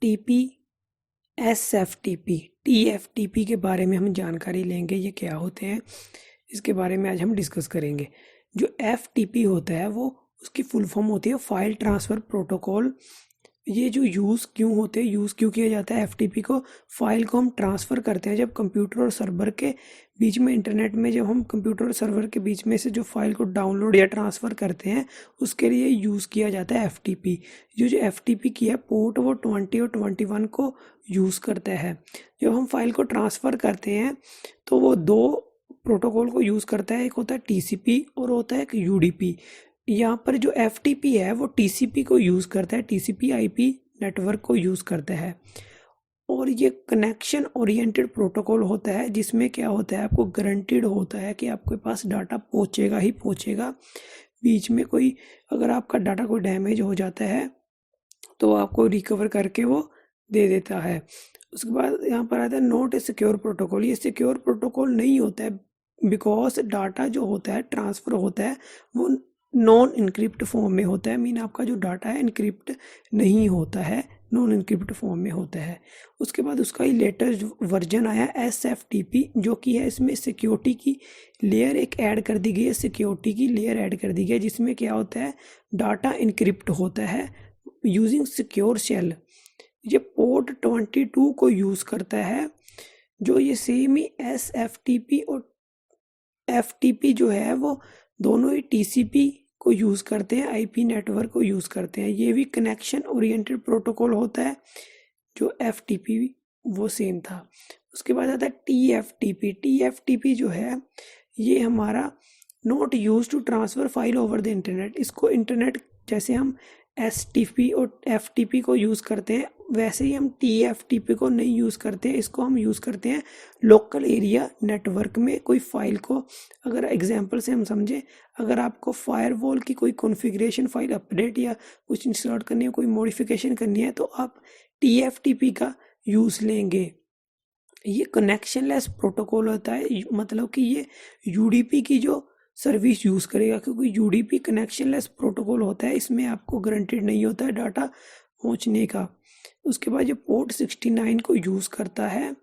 FTP, SFTP, TFTP के बारे में हम जानकारी लेंगे, ये क्या होते हैं इसके बारे में आज हम डिस्कस करेंगे। जो FTP होता है वो उसकी फुल फॉर्म होती है फाइल ट्रांसफ़र प्रोटोकॉल। ये जो यूज़ क्यों किया जाता है FTP को, फाइल को हम ट्रांसफ़र करते हैं जब कंप्यूटर और सर्वर के बीच में, इंटरनेट में जब हम कंप्यूटर और सर्वर के बीच में से जो फाइल को डाउनलोड या ट्रांसफ़र करते हैं उसके लिए यूज़ किया जाता है FTP। जो FTP की है पोर्ट वो 20 और 21 को यूज़ करता है। जब हम फाइल को ट्रांसफ़र करते हैं तो वो दो प्रोटोकॉल को यूज़ करता है, एक होता है TCP और होता है एक UDP। यहाँ पर जो FTP है वो TCP को यूज़ करता है, TCP IP नेटवर्क को यूज़ करता है। और ये कनेक्शन ओरिएंटेड प्रोटोकॉल होता है जिसमें क्या होता है, आपको गारंटीड होता है कि आपके पास डाटा पहुँचेगा ही पहुँचेगा। बीच में कोई अगर आपका डाटा कोई डैमेज हो जाता है तो आपको रिकवर करके वो दे देता है। उसके बाद यहाँ पर आता है नॉट ए सिक्योर प्रोटोकॉल। ये सिक्योर प्रोटोकॉल नहीं होता है बिकॉज डाटा जो होता है ट्रांसफ़र होता है वो नॉन इनक्रिप्ट फॉर्म में होता है। मीन आपका जो डाटा है इनक्रिप्ट नहीं होता है, नॉन इनक्रिप्ट फॉर्म में होता है। उसके बाद उसका ही लेटेस्ट वर्जन आया SFTP, जो कि है इसमें सिक्योरिटी की लेयर एक ऐड कर दी गई है, सिक्योरिटी की लेयर ऐड कर दी गई है जिसमें क्या होता है डाटा इनक्रिप्ट होता है यूजिंग सिक्योर शेल। ये पोर्ट 22 को यूज़ करता है। जो ये सेम ही SFTP और FTP जो है वो दोनों ही TCP को यूज़ करते हैं, IP नेटवर्क को यूज़ करते हैं। ये भी कनेक्शन ओरिएंटेड प्रोटोकॉल होता है। जो FTP वो सेम था। उसके बाद आता है TFTP। TFTP जो है ये हमारा not use to transfer file over the internet. इसको इंटरनेट जैसे हम STP और FTP को यूज़ करते हैं वैसे ही हम TFTP को नहीं यूज़ करते हैं। इसको हम यूज़ करते हैं लोकल एरिया नेटवर्क में कोई फाइल को, अगर एग्जांपल से हम समझें, अगर आपको फायरवॉल की कोई कॉन्फ़िगरेशन फाइल अपडेट या कुछ इंस्टॉल करनी है, कोई मॉडिफिकेशन करनी है तो आप TFTP का यूज़ लेंगे। ये कनेक्शनलेस प्रोटोकॉल होता है, मतलब कि ये UDP की जो सर्विस यूज़ करेगा, क्योंकि UDP कनेक्शनलेस प्रोटोकॉल होता है, इसमें आपको गारंटीड नहीं होता है डाटा पहुंचने का। उसके बाद ये पोर्ट 69 को यूज़ करता है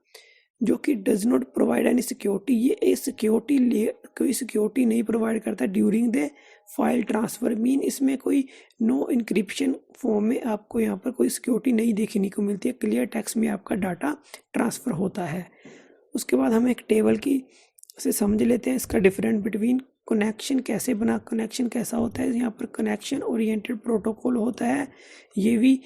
जो कि does not provide any security. ये एक सिक्योरिटी कोई सिक्योरिटी नहीं प्रोवाइड करता during the file transfer. Mean इसमें कोई नो इंक्रिप्शन फॉर्म में आपको यहाँ पर कोई सिक्योरिटी नहीं देखने को मिलती है, क्लियर टेक्स्ट में आपका डाटा ट्रांसफ़र होता है। उसके बाद हम एक टेबल की से समझ लेते हैं इसका डिफरेंट बिटवीन कनेक्शन कैसे बना, कनेक्शन कैसा होता है। यहाँ पर कनेक्शन ओरिएंटेड प्रोटोकॉल होता है, ये भी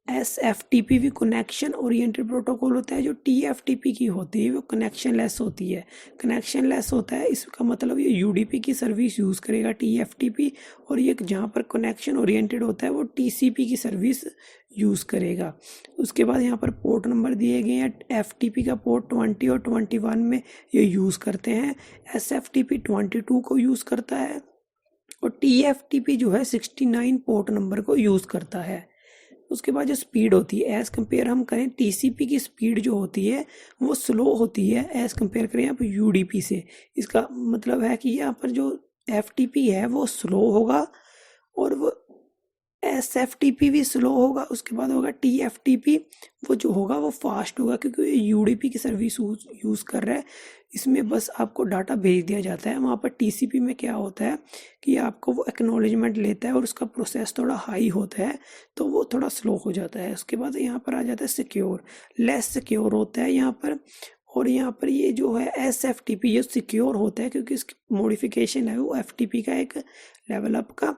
SFTP भी कनेक्शन ओरिएंटेड प्रोटोकॉल होता है। जो TFTP की होती है वो कनेक्शन लेस होती है। कनेक्शन लेस होता है इसका मतलब ये UDP की सर्विस यूज़ करेगा TFTP, और ये जहाँ पर कनेक्शन ओरिएंटेड होता है वो TCP की सर्विस यूज़ करेगा। उसके बाद यहाँ पर पोर्ट नंबर दिए गए हैं। FTP का पोर्ट 20 और 21 में ये यूज़ करते हैं। SFTP 22 को यूज़ करता है और TFTP जो है 69 पोर्ट नंबर को यूज़ करता है। उसके बाद जो स्पीड होती है एज़ कंपेयर हम करें, TCP की स्पीड जो होती है वो स्लो होती है एज़ कंपेयर करें यहाँ पर UDP से। इसका मतलब है कि यहाँ पर जो FTP है वो स्लो होगा और वो SFTP भी स्लो होगा। उसके बाद होगा TFTP, वो जो होगा वो फास्ट होगा क्योंकि ये UDP की सर्विस यूज़ कर रहा है। इसमें बस आपको डाटा भेज दिया जाता है। वहाँ पर TCP में क्या होता है कि आपको वो एक्नॉलेजमेंट लेता है और उसका प्रोसेस थोड़ा हाई होता है तो वो थोड़ा स्लो हो जाता है। उसके बाद यहाँ पर आ जाता है सिक्योर, लेस सिक्योर होता है यहाँ पर। और यहाँ पर ये जो है SFTP ये सिक्योर होता है क्योंकि इसकी मॉडिफिकेशन है वो FTP का एक लेवल अप का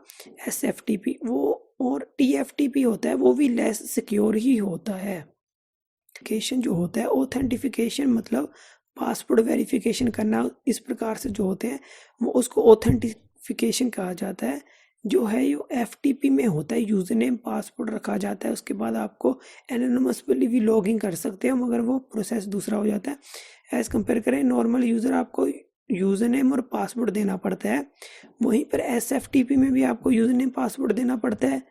SFTP वो, और TFTP होता है वो भी लेस सिक्योर ही होता है। ऑथेंटिकेशन जो होता है, ऑथेंटिफिकेशन मतलब पासवर्ड वेरिफिकेशन करना, इस प्रकार से जो होते हैं वो उसको ऑथेंटिफिकेशन कहा जाता है। जो है ये FTP में होता है, यूज़र नेम पासवर्ड रखा जाता है। उसके बाद आपको एनोनिमसली भी लॉगिन कर सकते हैं मगर वो प्रोसेस दूसरा हो जाता है। एज़ कंपेयर करें नॉर्मल यूज़र आपको यूज़र नेम और पासवर्ड देना पड़ता है, वहीं पर SFTP में भी आपको यूज़र नेम पासवर्ड देना पड़ता है।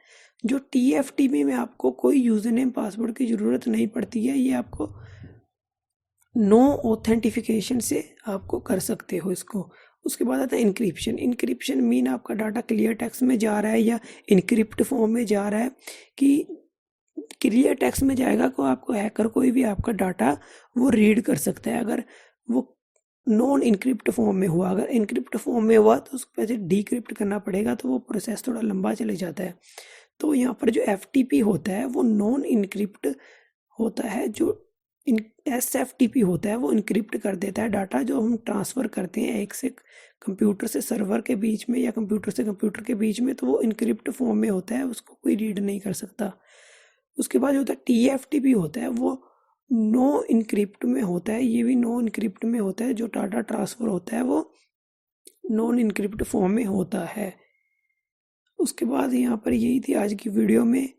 जो TFTP में आपको कोई यूज़र नेम पासवर्ड की ज़रूरत नहीं पड़ती है, ये आपको नो ऑथेंटिफिकेशन से आपको कर सकते हो इसको। उसके बाद आता है इनक्रिप्शन। इनक्रिप्शन मीन आपका डाटा क्लियर टेक्स्ट में जा रहा है या इनक्रिप्ट फॉर्म में जा रहा है कि क्लियर टेक्स्ट में जाएगा को आपको हैकर कोई भी आपका डाटा वो रीड कर सकता है। अगर वो नॉन इनक्रिप्ट फॉर्म में हुआ, अगर इनक्रिप्ट फॉर्म में हुआ तो उसको पहले डिक्रिप्ट करना पड़ेगा, तो वो प्रोसेस थोड़ा लंबा चले जाता है। तो यहाँ पर जो FTP होता है वो नॉन इनक्रिप्ट होता है। जो SFTP होता है वो इनक्रिप्ट कर देता है डाटा जो हम ट्रांसफ़र करते हैं एक से कंप्यूटर से सर्वर के बीच में या कंप्यूटर से कंप्यूटर के बीच में, तो वो इनक्रिप्ट फॉर्म में होता है, उसको कोई रीड नहीं कर सकता। उसके बाद जो होता है TFTP होता है वो नो इनक्रिप्ट में होता है। ये भी नो इनक्रिप्ट में होता है, जो डाटा ट्रांसफ़र होता है वो नॉन इनक्रिप्ट फॉर्म में होता है। उसके बाद यहाँ पर यही थी आज की वीडियो में।